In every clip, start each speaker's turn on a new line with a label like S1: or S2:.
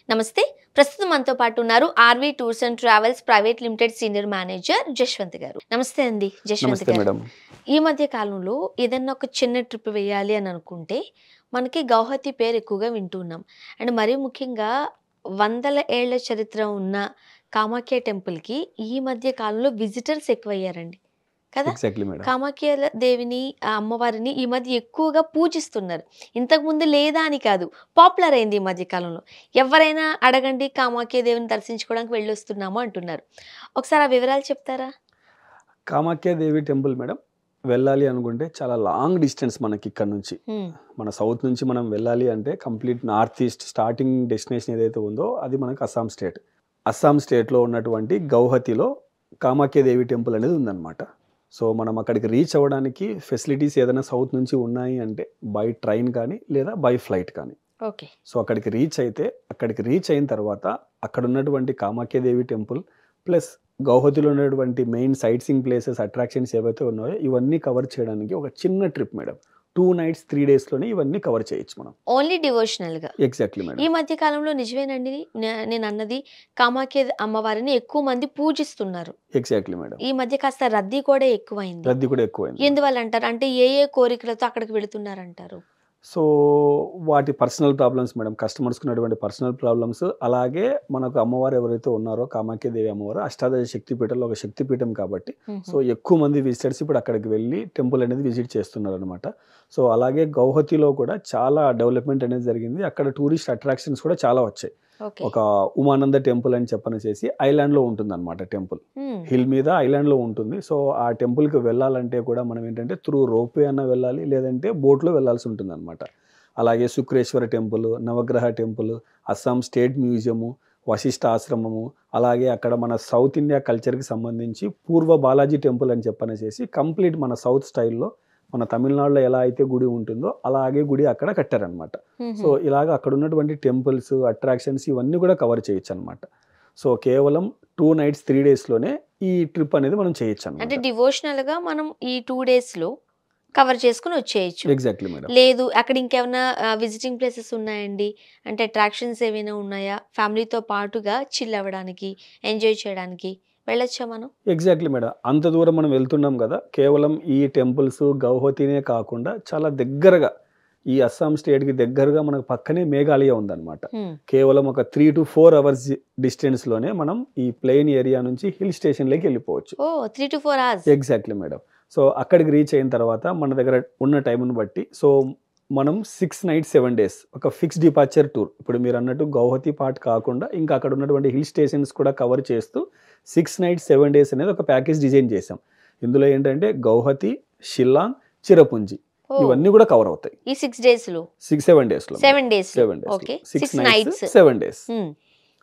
S1: నమస్తే. ప్రస్తుతం మనతో పాటు ఉన్నారు RV tours and travels private limited senior manager Jashwant గారు. నమస్తే అండి జశ్వంత్
S2: నమస్తే
S1: గారు.
S2: మేడం.
S1: ఈ మధ్య కాలంలో ఏదన్నా ఒక చిన్న ట్రిప్ వేయాలి అని అనుకుంటే మనకి గౌహతి పేరు ఎక్కువగా వింటున్నాం. అండ్ మరీ ముఖ్యంగా వందల ఏళ్ల చరిత్ర ఉన్న కామాఖ్య టెంపుల్‌కి ఈ మధ్య కాలంలో విజిటర్స్ ఎక్కువయ్యారండి. కదా!
S2: Exactly madam.
S1: కామాఖ్య దేవిని అమ్మవారిని ఈ మధ్య ఎక్కువగా పూజిస్తున్నారు. ఇంతకుముందు లేదా అని కాదు. పాపులర్ అయింది ఈ మధ్య కాలంలో. ఎవరైనా అడగండి కామాఖ్య దేవిని దర్శించుకోవడానికి వెళ్ళొస్తున్నాము అంటున్నారు. ఒకసారి ఆ వివరాలు చెప్తారా?
S2: కామాఖ్య దేవి టెంపుల్ మేడం వెళ్ళాలి అనుకుంటే చాలా లాంగ్ డిస్టెన్స్ మనకి ఇక్కడ నుంచి.
S1: హ్మ్.
S2: మన సౌత్ నుంచి మనం వెళ్ళాలి అంటే complete north east starting destination ఏదైతే ఉందో అది మనకు అస్సాం స్టేట్. అస్సాం స్టేట్‌లో ఉన్నటువంటి గౌహతిలో కామాఖ్య దేవి టెంపుల్ అనేది ఉందన్నమాట. సో మనం అక్కడికి రీచ్ అవ్వడానికి ఫెసిలిటీస్ ఏదైనా సౌత్ నుంచి ఉన్నాయి అంటే బై ట్రైన్ కానీ లేదా బై ఫ్లైట్ కానీ.
S1: ఓకే.
S2: సో అక్కడికి రీచ్ అయిన తర్వాత అక్కడ ఉన్నటువంటి కామాఖ్య దేవి టెంపుల్ ప్లస్ గౌహతిలో ఉన్నటువంటి main sight seeing places attractions ఏవైతే ఉన్నాయో ఇవన్నీ కవర్ చేయడానికి ఒక చిన్న ట్రిప్ మేడం. 2 nights 3 daysలోనే ఇవన్నీ కవర్ చేయొచ్చు మనం.
S1: ఓన్లీ డివోషనల్‌గా.
S2: Exactly madam.
S1: ఈ మధ్య కాలంలో నిజమేనండి. నేను అన్నది కామాఖ్య అమ్మవారిని ఎక్కువ మంది పూజిస్తున్నారు.
S2: Exactly madam.
S1: ఈ మధ్య కాస్త రద్దీ కూడా ఎక్కువైంది.
S2: రద్దీ కూడా ఎక్కువైంది.
S1: ఎందువల్ల అంటారు? అంటే ఏ కోరికలతో అక్కడికి వెళుతున్నారంటారు?
S2: సో వాటి పర్సనల్ ప్రాబ్లమ్స్ మేడం, కస్టమర్స్కి ఉన్నటువంటి పర్సనల్ ప్రాబ్లమ్స్. అలాగే మనకు అమ్మవారు ఎవరైతే ఉన్నారో కామాఖ్య దేవి అమ్మవారు అష్టాదశ శక్తిపీఠంలో ఒక శక్తిపీఠం కాబట్టి సో ఎక్కువ మంది విజిటర్స్ ఇప్పుడు అక్కడికి వెళ్ళి టెంపుల్ అనేది విజిట్ చేస్తున్నారు అనమాట. సో అలాగే గౌహతిలో కూడా చాలా డెవలప్మెంట్ అనేది జరిగింది. అక్కడ టూరిస్ట్ అట్రాక్షన్స్ కూడా చాలా వచ్చాయి. ఒక ఉమానంద టెంపుల్ అని చెప్పనేసి ఐలాండ్లో ఉంటుంది అనమాట టెంపుల్. హిల్ మీద ఐలాండ్లో ఉంటుంది. సో ఆ టెంపుల్కి వెళ్ళాలంటే కూడా మనం ఏంటంటే త్రూ రోప్వే అన్న వెళ్ళాలి, లేదంటే బోట్లో వెళ్ళాల్సి ఉంటుంది అనమాట. అలాగే Sukreswar temple, Navagraha temple, Assam state museum, Vasistha ఆశ్రమము, అలాగే అక్కడ మన సౌత్ ఇండియా కల్చర్కి సంబంధించి పూర్వ బాలాజీ టెంపుల్ అని చెప్పనేసి కంప్లీట్ మన సౌత్ స్టైల్లో మన తమిళనాడులో ఎలా అయితే గుడి ఉంటుందో అలాగే గుడి అక్కడ కట్టారనమాట. సో ఇలాగ అక్కడ ఉన్నటువంటి టెంపుల్స్ అట్రాక్షన్స్ ఇవన్నీ కూడా కవర్ చేయొచ్చు అనమాట. సో కేవలం 2 nights 3 daysలోనే ఈ ట్రిప్ అనేది మనం చేయొచ్చు అనమాట.
S1: అంటే డివోషనల్‌గా మనం ఈ 2 daysలో కవర్ చేసుకుని వచ్చేయచ్చు.
S2: Exactly madam.
S1: లేదు అక్కడ ఇంకేమైనా విజిటింగ్ ప్లేసెస్ ఉన్నాయండి, అంటే అట్రాక్షన్స్ ఏమైనా ఉన్నాయా ఫ్యామిలీతో పాటుగా చిల్ అవ్వడానికి, ఎంజాయ్ చేయడానికి వెళ్ళొచ్చా మనం?
S2: Exactly madam. అంత దూరం మనం వెళ్తున్నాం కదా, కేవలం ఈ టెంపుల్స్ గౌహతినే కాకుండా చాలా దగ్గరగా ఈ అస్సాం స్టేట్కి దగ్గరగా మనకు పక్కనే మేఘాలయ ఉందన్నమాట. కేవలం ఒక 3 to 4 hours డిస్టెన్స్లోనే మనం ఈ ప్లెయిన్ ఏరియా నుంచి హిల్ స్టేషన్లోకి వెళ్ళిపోవచ్చు.
S1: 3 to 4 hours.
S2: Exactly madam. So అక్కడికి రీచ్ అయిన తర్వాత మన దగ్గర ఉన్న టైంను బట్టి సో మనం 6 nights 7 days ఒక ఫిక్స్ డిపార్చర్ టూర్. ఇప్పుడు మీరు అన్నట్టు గౌహతి పార్ట్ కాకుండా ఇంకా అక్కడ ఉన్నటువంటి హిల్ స్టేషన్స్ కూడా కవర్ చేస్తూ 6 nights 7 days అనేది ఒక ప్యాకేజ్ డిజైన్ చేసాం. ఇందులో ఏంటంటే గౌహతి, షిల్లాంగ్, చిరపుంజి ఇవన్నీ కూడా కవర్ అవుతాయి
S1: ఈ 6 daysలో.
S2: 7 daysలో.
S1: 7 days.
S2: 7 days.
S1: Okay.
S2: 6
S1: 6
S2: nights
S1: nights
S2: 7 days.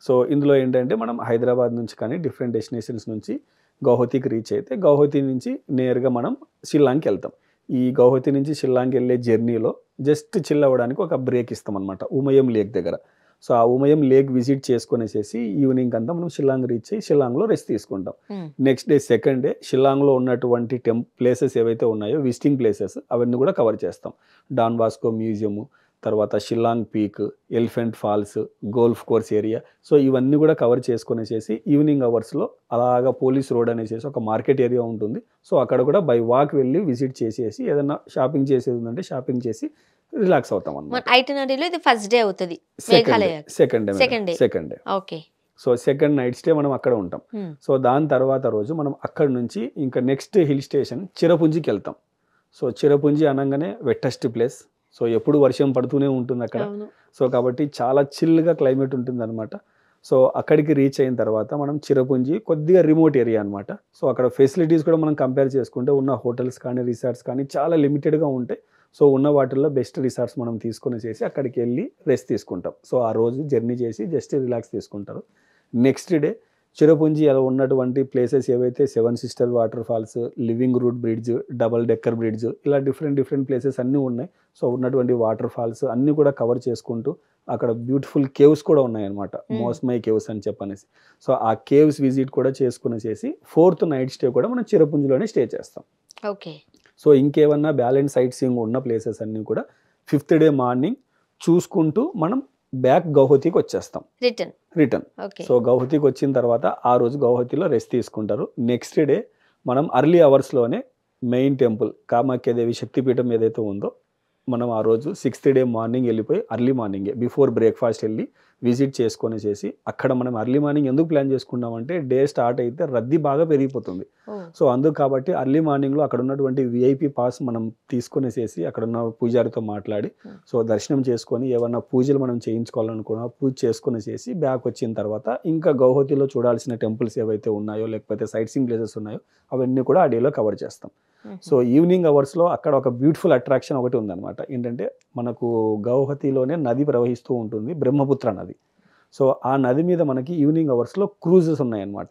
S2: So ఇందులో ఏంటంటే మనం హైదరాబాద్ నుంచి కానీ డిఫరెంట్ డెస్టినేషన్స్ నుంచి గౌహతికి రీచ్ అయితే గౌహతి నుంచి నేరుగా మనం షిల్లాంగ్కి వెళ్తాం. ఈ గౌహతి నుంచి షిల్లాంగ్కి వెళ్ళే జర్నీలో జస్ట్ చిల్ అవ్వడానికి ఒక బ్రేక్ ఇస్తాం అనమాట ఉమయం లేక్ దగ్గర. సో ఆ ఉమయం లేక్ విజిట్ చేసుకునేసేసి ఈవినింగ్ అంతా మనం షిల్లాంగ్ రీచ్ అయ్యి షిల్లాంగ్లో రెస్ట్ తీసుకుంటాం. నెక్స్ట్ డే సెకండ్ డే షిల్లాంగ్లో ఉన్నటువంటి ప్లేసెస్ ఏవైతే ఉన్నాయో విజిటింగ్ ప్లేసెస్ అవన్నీ కూడా కవర్ చేస్తాం. డాన్ బాస్కో మ్యూజియము, తర్వాత Shillong peak, elephant falls, golf course area. So ఇవన్నీ కూడా కవర్ చేసుకునేసేసి ఈవినింగ్ అవర్స్లో అలాగా పోలీస్ రోడ్ అనేసి ఒక మార్కెట్ ఏరియా ఉంటుంది. సో అక్కడ కూడా బై వాక్ వెళ్ళి విజిట్ చేసేసి ఏదైనా షాపింగ్ చేసేది ఉందంటే షాపింగ్ చేసి రిలాక్స్ అవుతాం అన్నమాట.
S1: ఐటినరీలో ఇది ఫస్ట్ డే అవుతుంది. Meghalaya
S2: second day.
S1: Okay.
S2: So second night stay మనం అక్కడ ఉంటాం. సో దాని తర్వాత రోజు మనం అక్కడ నుంచి ఇంకా నెక్స్ట్ హిల్ స్టేషన్ చిరపుంజికి వెళ్తాం. సో చిరపుంజి అనగానే వెట్టెస్ట్ ప్లేస్. సో ఎప్పుడు వర్షం పడుతూనే ఉంటుంది అక్కడ. సో కాబట్టి చాలా చిల్గా క్లైమేట్ ఉంటుంది అనమాట. సో అక్కడికి రీచ్ అయిన తర్వాత మనం చిరపుంజి కొద్దిగా రిమోట్ ఏరియా అనమాట. సో అక్కడ ఫెసిలిటీస్ కూడా మనం కంపేర్ చేసుకుంటే ఉన్న హోటల్స్ కానీ రిసార్ట్స్ కానీ చాలా లిమిటెడ్గా ఉంటాయి. సో ఉన్న వాటిల్లో బెస్ట్ రిసార్ట్స్ మనం తీసుకొని చేసి అక్కడికి వెళ్ళి రెస్ట్ తీసుకుంటాం. సో ఆ రోజు జర్నీ చేసి జస్ట్ రిలాక్స్ తీసుకుంటారు. నెక్స్ట్ డే చిరపుంజి అలా ఉన్నటువంటి ప్లేసెస్ ఏవైతే 7 Sisters water falls, living root bridge, double decker bridge ఇలా డిఫరెంట్ ప్లేసెస్ అన్నీ ఉన్నాయి. సో ఉన్నటువంటి వాటర్ ఫాల్స్ అన్నీ కూడా కవర్ చేసుకుంటూ అక్కడ బ్యూటిఫుల్ కేవ్స్ కూడా ఉన్నాయన్నమాట. మోస్మై కేవ్స్ అని చెప్పనేసి. సో ఆ కేవ్స్ విజిట్ కూడా చేసుకునేసి 4th night స్టే కూడా మనం చిరపుంజిలోనే స్టే చేస్తాం.
S1: ఓకే.
S2: సో ఇంకేమన్నా బ్యాలెన్స్ సైట్ సీయింగ్ ఉన్న ప్లేసెస్ అన్నీ కూడా 5th day మార్నింగ్ చూసుకుంటూ మనం బ్యాక్ గౌహతికి వచ్చేస్తాం
S1: రిటర్న్.
S2: రిటర్న్.
S1: ఓకే.
S2: సో గౌహతికి వచ్చిన తర్వాత ఆ రోజు గౌహతిలో రెస్ట్ తీసుకుంటారు. నెక్స్ట్ డే మనం అర్లీ అవర్స్లోనే మెయిన్ టెంపుల్ కామాఖ్యాదేవి శక్తిపీఠం ఏదైతే ఉందో మనం ఆ రోజు 6th డే మార్నింగ్ వెళ్ళిపోయి అర్లీ మార్నింగే బిఫోర్ బ్రేక్ఫాస్ట్ వెళ్ళి విజిట్ చేసుకొని చేసి అక్కడ మనం అర్లీ మార్నింగ్ ఎందుకు ప్లాన్ చేసుకున్నామంటే డే స్టార్ట్ అయితే రద్దీ బాగా పెరిగిపోతుంది. సో అందుకు కాబట్టి అర్లీ మార్నింగ్లో అక్కడ ఉన్నటువంటి విఐపి పాస్ మనం తీసుకొనేసేసి అక్కడ ఉన్న పూజారితో మాట్లాడి సో దర్శనం చేసుకొని ఏమన్నా పూజలు మనం చేయించుకోవాలనుకున్నా పూజ చేసుకొనేసేసి బ్యాక్ వచ్చిన తర్వాత ఇంకా గౌహతిలో చూడాల్సిన టెంపుల్స్ ఏవైతే ఉన్నాయో లేకపోతే సైట్ సీయింగ్ ప్లేసెస్ ఉన్నాయో అవన్నీ కూడా ఆ డేలో కవర్ చేస్తాం. సో ఈవినింగ్ అవర్స్లో అక్కడ ఒక బ్యూటిఫుల్ అట్రాక్షన్ ఒకటి ఉందన్నమాట. ఏంటంటే మనకు గౌహతిలోనే నది ప్రవహిస్తూ ఉంటుంది, బ్రహ్మపుత్ర నది. సో ఆ నది మీద మనకి ఈవినింగ్ అవర్స్లో క్రూజెస్ ఉన్నాయన్నమాట.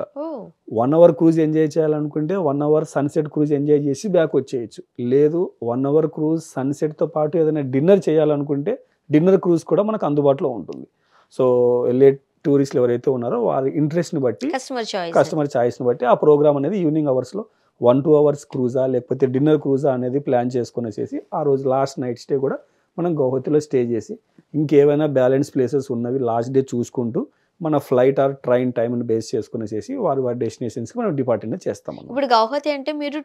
S2: 1 అవర్ క్రూజ్ ఎంజాయ్ చేయాలనుకుంటే 1 అవర్ సన్సెట్ క్రూజ్ ఎంజాయ్ చేసి బ్యాక్ వచ్చేయచ్చు. లేదు 1 అవర్ క్రూజ్ సన్సెట్తో పాటు ఏదైనా డిన్నర్ చేయాలనుకుంటే డిన్నర్ క్రూజ్ కూడా మనకు అందుబాటులో ఉంటుంది. సో వెళ్ళే టూరిస్టులు ఎవరైతే ఉన్నారో వారి ఇంట్రెస్ట్ని బట్టి కస్టమర్ చాయిస్ని బట్టి ఆ ప్రోగ్రామ్ అనేది ఈవినింగ్ అవర్స్లో 1-2 అవర్స్ క్రూజా లేకపోతే డిన్నర్ క్రూజా అనేది ప్లాన్ చేసుకునేసేసి ఆ రోజు లాస్ట్ నైట్ స్టే కూడా మనం గౌహతిలో స్టే చేసి ఇంకేమైనా బ్యాలెన్స్ ప్లేసెస్ ఉన్నవి లాస్ట్ డే చూసుకుంటూ మన ఫ్లైట్ ఆర్ ట్రైన్ టైంని బేస్ చేసుకునేసేసి వారి డెస్టినేషన్స్కి మనం డిపార్ట్మెంట్ చేస్తాం.
S1: ఇప్పుడు గౌహతి అంటే మీరు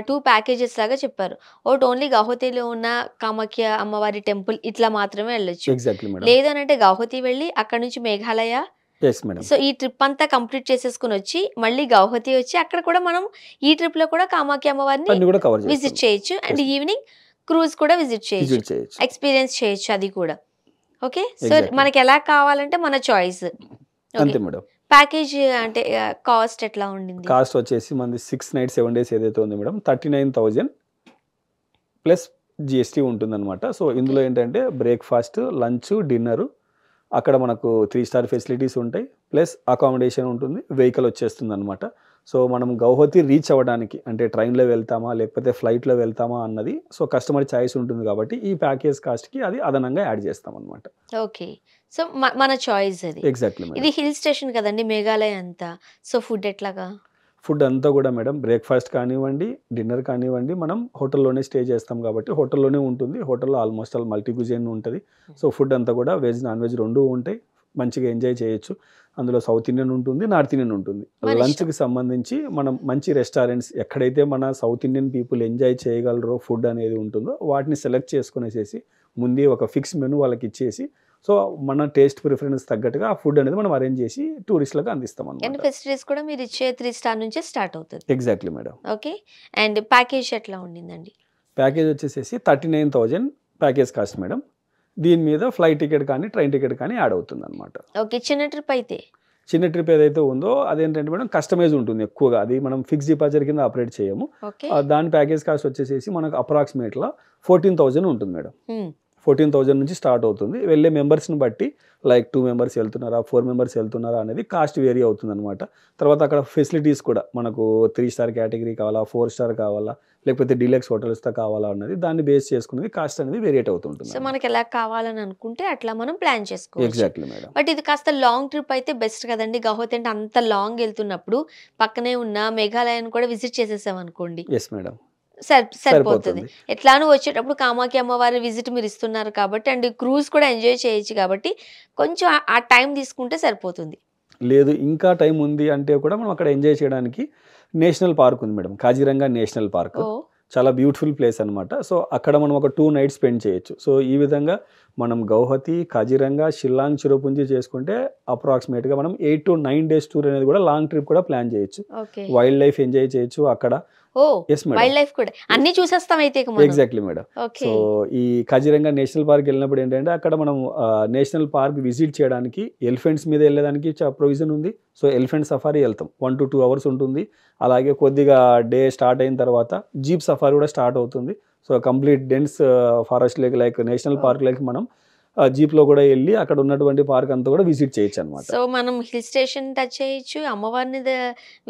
S1: టూ ప్యాకేజెస్ లాగా చెప్పారు. ఒకటి ఓన్లీ గౌహతిలో ఉన్న కామాఖ్య అమ్మవారి టెంపుల్ ఇట్లా మాత్రమే వెళ్ళొచ్చు.
S2: Exactly madam.
S1: లేదనంటే గౌహతి వెళ్ళి అక్కడ నుంచి మేఘాలయ, సో ఈ ట్రిప్ అంతా కంప్లీట్ చేసేసుకుని వచ్చి మళ్ళీ గౌహతి వచ్చి అక్కడ కూడా మనం ఈ ట్రిప్ లో కూడా కామాఖ్య అమ్మవారిని విజిట్ చేయొచ్చు అండ్ ఈవినింగ్ క్రూజ్ కూడా విజిట్ చేయొచ్చు, ఎక్స్పీరియన్స్ చేయొచ్చు అది కూడా. ఓకే. సో మనకి ఎలా కావాలంటే మన చాయిస్.
S2: అంతే మేడం.
S1: ప్యాకేజ్ అంటే కాస్ట్ ఎట్లా ఉండింది?
S2: కాస్ట్ వచ్చేసి మనది 6 nights 7 days ఏదైతే ఉంది మేడం 39,000 ప్లస్ జిఎస్టీ ఉంటుందన్నమాట. సో ఇందులో ఏంటంటే బ్రేక్ఫాస్ట్, లంచ్, డిన్నర్ అక్కడ మనకు 3 star ఫెసిలిటీస్ ఉంటాయి, ప్లస్ అకామిడేషన్ ఉంటుంది, వెహికల్ వచ్చేస్తుంది అనమాట. సో మనం గౌహతి రీచ్ అవ్వడానికి అంటే ట్రైన్లో వెళ్తామా లేకపోతే ఫ్లైట్లో వెళ్తామా అన్నది సో కస్టమర్ చాయిస్ ఉంటుంది కాబట్టి ఈ ప్యాకేజ్ కాస్ట్కి అది అదనంగా యాడ్ చేస్తాం అనమాట.
S1: ఓకే. సో మన చాయిస్ అది.
S2: ఎగ్జాక్ట్లీ.
S1: ఇది హిల్ స్టేషన్ కదండి మేఘాలయ అంతా. సో ఫుడ్ ఎట్లాగా?
S2: ఫుడ్ అంతా కూడా మేడం బ్రేక్ఫాస్ట్ కానివ్వండి, డిన్నర్ కానివ్వండి మనం హోటల్లోనే స్టే చేస్తాం కాబట్టి హోటల్లోనే ఉంటుంది. హోటల్లో ఆల్మోస్ట్ ఆల్ మల్టీ క్యూజిన్ ఉంటుంది. సో ఫుడ్ అంతా కూడా వెజ్ నాన్ వెజ్ రెండూ ఉంటాయి, మంచిగా ఎంజాయ్ చేయొచ్చు. అందులో సౌత్ ఇండియన్ ఉంటుంది, నార్త్ ఇండియన్ ఉంటుంది. లంచ్కి సంబంధించి మనం మంచి రెస్టారెంట్స్ ఎక్కడైతే మన సౌత్ ఇండియన్ పీపుల్ ఎంజాయ్ చేయగలరో ఫుడ్ అనేది ఉంటుందో వాటిని సెలెక్ట్ చేసుకునేసేసి ముందే ఒక ఫిక్స్ మెనూ వాళ్ళకి ఇచ్చేసి సో మన టేస్ట్ ప్రిఫరెన్స్ తగ్గట్టుగా ఆ ఫుడ్ అనేది మనం అరేంజ్ చేసి టూరిస్టులకు అందిస్తాం అన్నమాట.
S1: ఫెసిలిటీస్ కూడా మీరు ఇచ్చే 3 star నుంచే స్టార్ట్ అవుతుంది.
S2: Exactly madam.
S1: Okay. And package ఎట్లా ఉండిందండి?
S2: ప్యాకేజ్ వచ్చేసేసి 39,000 ప్యాకేజ్ కాస్ట్ మేడం. దీని మీద ఫ్లైట్ టికెట్ కానీ ట్రైన్ టికెట్ కానీ యాడ్ అవుతుంది అనమాట.
S1: ఓకే. చిన్న ట్రిప్ అయితే
S2: చిన్న ట్రిప్ ఏదైతే ఉందో అదేంటంటే మేడం కస్టమైజ్ ఉంటుంది ఎక్కువగా, అది మనం ఫిక్స్ డిపాజిట్ కింద ఆపరేట్ చేయము. దాని ప్యాకేజ్ కాస్ట్ వచ్చేసేసి మనకు అప్రాక్సిమేట్గా 14,000 ఉంటుంది మేడం. 14,000 నుంచి స్టార్ట్ అవుతుంది. వెళ్ళే మెంబర్స్ని బట్టి లైక్ 2 members వెళ్తున్నారా 4 members వెళ్తున్నారా అనేది కాస్ట్ వేరీ అవుతుంది అనమాట. తర్వాత అక్కడ ఫెసిలిటీస్ కూడా మనకు 3 star కేటగిరీ కావాలా, 4 star కావాలా, లేకపోతే డీలక్స్ హోటల్స్తో కావాలా అన్నది దాన్ని బేస్ చేసుకునేది కాస్ట్ అనేది వేరియేట్ అవుతుంటుంది.
S1: సో మనకి ఎలా కావాలని అనుకుంటే అట్లా మనం ప్లాన్ చేసుకోవచ్చు.
S2: Exactly madam.
S1: బట్ ఇది కాస్త లాంగ్ ట్రిప్ అయితే బెస్ట్ కదండి. గౌహతి అంటే అంత లాంగ్ వెళ్తున్నప్పుడు పక్కనే ఉన్న మేఘాలయాన్ని కూడా విజిట్ చేసేసాం అనుకోండి.
S2: ఎస్ మేడం,
S1: సరిపోతుంది. ఎట్లానూ వచ్చేటప్పుడు కామాఖ్య అమ్మవారి విజిట్ మీరు ఇస్తున్నారు కాబట్టి అండ్ క్రూజ్ కూడా ఎంజాయ్ చేయొచ్చు కాబట్టి కొంచెం ఆ టైం తీసుకుంటే సరిపోతుంది.
S2: లేదు ఇంకా టైం ఉంది అంటే కూడా మనం అక్కడ ఎంజాయ్ చేయడానికి నేషనల్ పార్క్ ఉంది మేడం, కాజిరంగా నేషనల్ పార్క్. చాలా బ్యూటిఫుల్ ప్లేస్ అనమాట. సో అక్కడ మనం ఒక 2 nights స్పెండ్ చేయొచ్చు. సో ఈ విధంగా మనం గౌహతి, కాజిరంగా, షిల్లాంగ్, చిరపుంజి చేసుకుంటే అప్రాక్సిమేట్గా మనం 8 to 9 days టూర్ అనేది కూడా లాంగ్ ట్రిప్ కూడా ప్లాన్ చేయొచ్చు. వైల్డ్ లైఫ్ ఎంజాయ్ చేయొచ్చు అక్కడ.
S1: వైల్డ్ లైఫ్ కూడా అన్ని చూసేస్తాం అయితే.
S2: Exactly madam. సో ఈ కాజిరంగా నేషనల్ పార్క్ వెళ్ళినప్పుడు ఏంటంటే అక్కడ మనం నేషనల్ పార్క్ విజిట్ చేయడానికి ఎలిఫెంట్స్ మీద వెళ్ళడానికి ప్రొవిజన్ ఉంది. సో ఎలిఫెంట్ సఫారీ వెళ్తాం, 1 to 2 hours ఉంటుంది. అలాగే కొద్దిగా డే స్టార్ట్ అయిన తర్వాత జీప్ సఫారీ కూడా స్టార్ట్ అవుతుంది. So complete dense forest like national park like మనం జీప్లో కూడా వెళ్ళి అక్కడ ఉన్నటువంటి పార్క్ అంతా కూడా విజిట్ చేయొచ్చు అనమాట.
S1: సో మనం హిల్ స్టేషన్ టచ్ చేయొచ్చు, అమ్మవారిని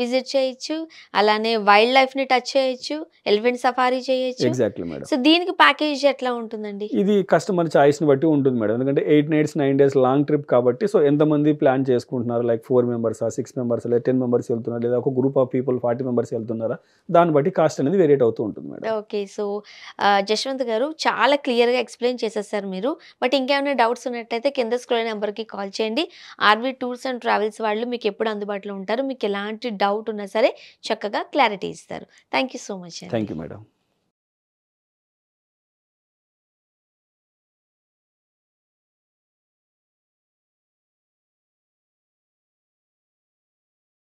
S1: విజిట్ చేయొచ్చు, అలానే వైల్డ్ లైఫ్ ని టచ్ చేయొచ్చు, ఎలిఫెంట్ సఫారీ చేయొచ్చు.
S2: Exactly madam.
S1: సో దీనికి ప్యాకేజ్ ఎట్లా ఉంటుందండి?
S2: ఇది కస్టమర్ చాయిస్ ని బట్టి ఉంటుంది మేడం. ఎందుకంటే 8 nights 9 days లాంగ్ ట్రిప్ కాబట్టి సో ఎంతమంది ప్లాన్ చేసుకుంటున్నారు, లైక్ 4 members 6 members లేదా 10 members వెళ్తున్నారు, లేదా ఒక గ్రూప్ ఆఫ్ పీపుల్ 40 members వెళ్తున్నారా, దాన్ని బట్టి కాస్ట్ అనేది వేరియేట్ అవుతూ ఉంటుంది మేడం.
S1: ఓకే. సో జశ్వంత్ గారు చాలా క్లియర్ గా ఎక్స్ప్లెయిన్ చేసేసారు మీరు. బట్ ఇంకేమైనా డౌట్స్ ఉన్నట్లయితే కింద స్క్రోల్ నెంబర్కి కాల్ చేయండి. ఆర్వి టూర్స్ అండ్ ట్రావెల్స్ వాళ్ళు మీకు ఎప్పుడు అందుబాటులో ఉంటారు. మీకు ఎలాంటి డౌట్ ఉన్నా సరే చక్కగా క్లారిటీ ఇస్తారు. థ్యాంక్ యూ సో మచ్ అండి.
S2: Thank you madam.